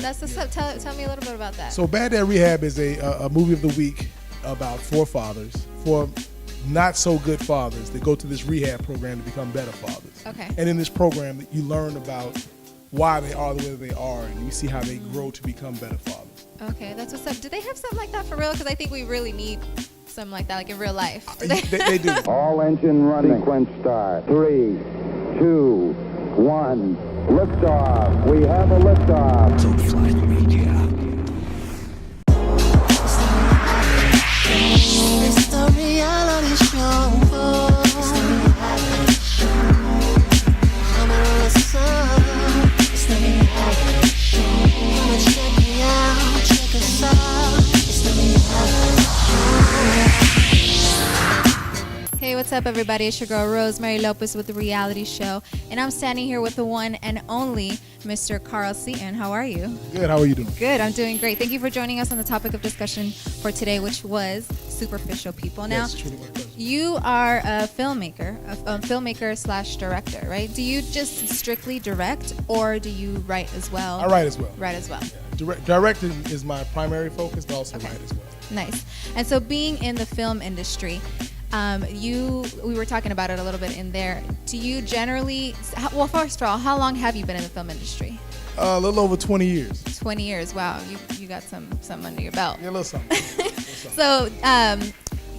That's what's up. Tell me a little bit about that. So Bad Dad Rehab is a movie of the week about four fathers, four not so good fathers that go to this rehab program to become better fathers. Okay. And in this program, you learn about why they are the way that they are, and you see how they grow to become better fathers. Okay, that's what's up. Do they have something like that for real? Because I think we really need something like that, like in real life. They do. All engine running. Sequence start. 3, 2, 1. Liftoff. We have a liftoff. Top Flight Media. It's the reality show. Come and listen. It's the reality show. Come and check me out. Check us out. It's the reality show. Hey, what's up, everybody? It's your girl Rosemary Lopez with the reality show, and I'm standing here with the one and only Mr. Carl Seaton. How are you? Good. How are you doing? Good. I'm doing great. Thank you for joining us on the topic of discussion for today, which was superficial people. Now, Yes, truly my pleasure. you are a filmmaker slash director, right? Do you just strictly direct, or do you write as well? I write as well. Write as well. Yeah. Directing is my primary focus, but also Okay. write as well. Nice. And so, being in the film industry, we were talking about it a little bit in there. Do you generally, well, first of all, how long have you been in the film industry? A little over 20 years. 20 years. Wow, you got some under your belt. Yeah, a little something. So,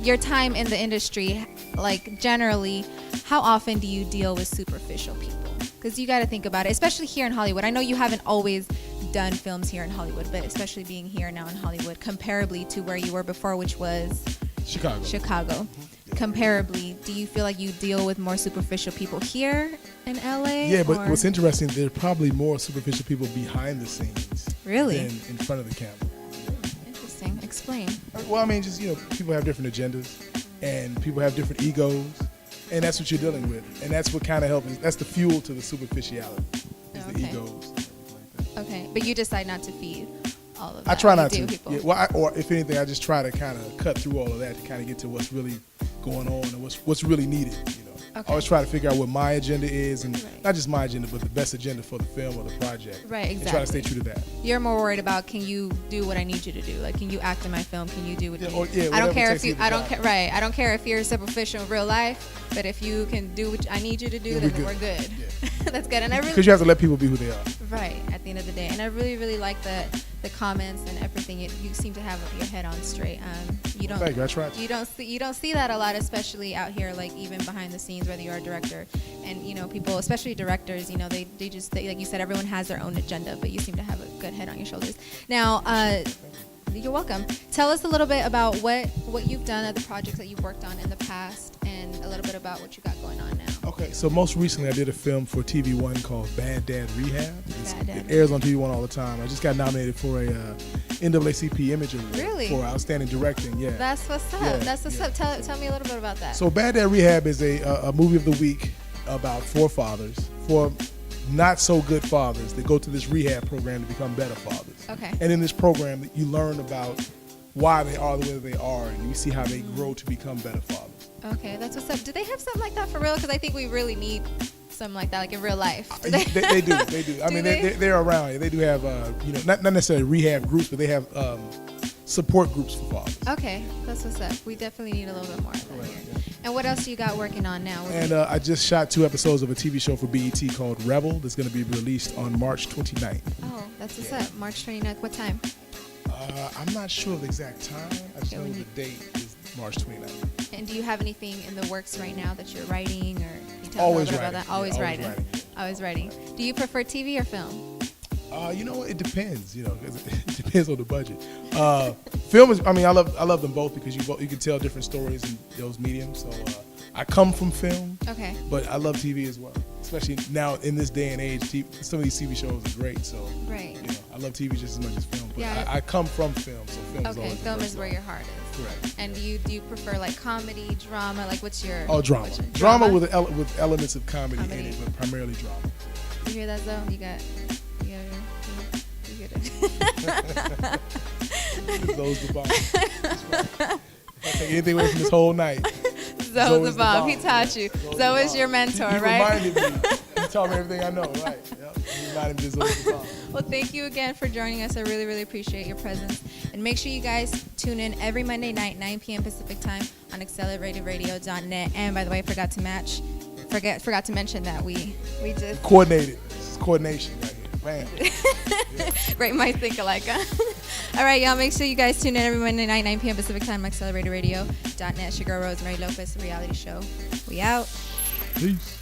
your time in the industry, like generally, how often do you deal with superficial people? Because you got to think about it, especially here in Hollywood. I know you haven't always done films here in Hollywood, but especially being here now in Hollywood, comparably to where you were before, which was Chicago. Comparably, do you feel like you deal with more superficial people here in LA? Yeah, but what's interesting, there are probably more superficial people behind the scenes Really? than in front of the camera. Interesting. Explain. Well, I mean, just, people have different agendas, and people have different egos, and that's what you're dealing with. And that's what kind of helps. That's the fuel to the superficiality, is the Okay. egos and everything like that. Okay, but you decide not to feed all of that. I try You not do, to. people. Yeah, well, or if anything, I just try to kind of cut through all of that to kind of get to what's really going on and what's really needed. I Okay. always try to figure out what my agenda is, and Right. not just my agenda, but the best agenda for the film or the project. Right, And try to stay exactly. true to that. You're more worried about, can you do what I need you to do? Like, can you act in my film? Can you do what Yeah, you or- yeah, I whatever don't care it if takes to you get the I don't job. care right. I don't care if you're superficial in real life, but if you can do what I need you to do, Yeah, then we're we're good. Yeah. That's good. And I Because really you have to let people be who they are. right at the end of the day. And I really like the comments and everything. You seem to have your head on straight. You don't Thank you. I try to. you don't see that a lot, especially out here, like even behind the scenes, whether you're a director and people, especially directors, they just like you said, everyone has their own agenda, but you seem to have a good head on your shoulders. Now, you're welcome. Tell us a little bit about what you've done, other projects that you've worked on in the past, and a little bit about what you got going on now. Okay, so most recently I did a film for TV1 called Bad Dad Rehab. Bad Dad It airs on TV1 all the time. I just got nominated for a NAACP Image Award Really? for outstanding directing. Yeah. That's what's up. Yeah, That's what's up. Tell me a little bit about that. So Bad Dad Rehab is a movie of the week about four fathers, four not so good fathers that go to this rehab program to become better fathers. Okay. And in this program, you learn about why they are the way that they are, and you see how they grow to become better fathers. Okay, that's what's up. Do they have something like that for real? Because I think we really need something like that, like in real life. Do They do. I Do mean, they? they're around here. They do have, not necessarily rehab groups, but they have support groups for fathers. Okay, that's what's up. We definitely need a little bit more of that Right, here. yeah. And what else do you got working on now? And I just shot 2 episodes of a TV show for BET called Rebel that's going to be released on March 29th. Oh, that's what's up. March 29th. What time? I'm not sure of the exact time. I just Okay, know when the you- date is March 29th. And do you have anything in the works right now that you're writing, or can you tell Always us a little bit about writing. that? Always Yeah, writing. Always writing. Do you prefer TV or film? It depends. 'Cause it depends on the budget. Film is. I mean, I love them both because you can tell different stories in those mediums. So I come from film, Okay. but I love TV as well. Especially now in this day and age, some of these TV shows are great. So Right. I love TV just as much as film. But Yeah. I come from film, so film is Okay. always the Film first is where love. your heart is. Correct. And do you prefer like comedy, drama? Like what's your Drama. what's your- Drama with elements of comedy in Comedy. it, but primarily drama. You hear that, Zoe? You get it. Zoe's the bomb. That's right. If I take anything away from this whole night, Zoe's the bomb. He taught you. Zoe is your mentor, he right? reminded me. He taught me everything I know. Right. Yep. not invisible at the time. Well, thank you again for joining us. I really, really appreciate your presence. And make sure you guys tune in every Monday night, 9 p.m. Pacific time on accelerateradio.net. And by the way, I forgot to mention that we just Coordinated. This is coordination right here. Bam. great minds think alike. Huh? All right, y'all. Make sure you guys tune in every Monday night, 9 p.m. Pacific time on accelerateradio.net. It's your girl Rosemary Lopez, the reality show. We out. Peace.